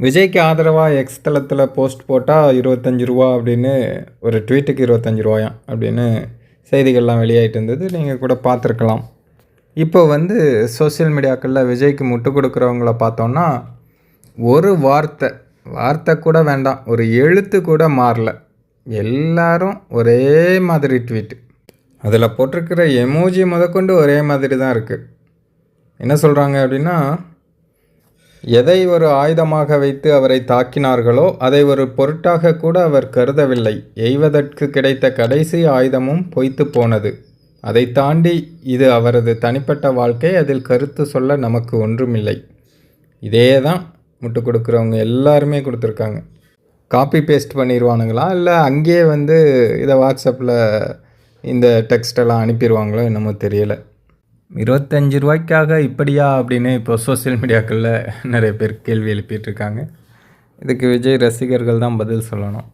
விஜய்க்கு ஆதரவாக எக்ஸ் தளத்தில் போஸ்ட் போட்டால் 25 ரூபா அப்படின்னு, ஒரு ட்வீட்டுக்கு 25 ரூபாயாம் அப்படின்னு செய்திகள்லாம் வெளியாகிட்டு இருந்தது. நீங்கள் கூட பார்த்துருக்கலாம். இப்போ வந்து சோசியல் மீடியாக்களில் விஜய்க்கு முட்டு கொடுக்குறவங்கள பார்த்தோன்னா, ஒரு வார்த்தை கூட வேண்டாம், ஒரு எழுத்து கூட மாறல. எல்லாரும் ஒரே மாதிரி ட்வீட். அதில் போட்டிருக்கிற எமோஜி முதற்கொண்டு ஒரே மாதிரி தான் இருக்குது. என்ன சொல்கிறாங்க அப்படின்னா, எதை ஒரு ஆயுதமாக வைத்து அவரை தாக்கினார்களோ அதை ஒரு பொருட்டாக கூட அவர் கருதவில்லை. எய்வதற்கு கிடைத்த கடைசி ஆயுதமும் பொய்த்து போனது. அதை தாண்டி இது அவரது தனிப்பட்ட வாழ்க்கை, அதில் கருத்து சொல்ல நமக்கு ஒன்றுமில்லை. இதே தான் முட்டு கொடுக்குறவங்க எல்லாருமே கொடுத்துருக்காங்க. காப்பி பேஸ்ட் பண்ணிடுவானுங்களா, இல்லை அங்கேயே வந்து இதை வாட்ஸ்அப்பில் இந்த டெக்ஸ்டெல்லாம் அனுப்பிடுவாங்களோ என்னமோ தெரியலை. 25 ரூபாய்க்காக இப்படியா அப்படின்னு இப்போ சோசியல் மீடியாக்களில் நிறைய பேர் கேள்வி எழுப்பிட்டுருக்காங்க. இதுக்கு விஜய் ரசிகர்கள் தான் பதில் சொல்லணும்.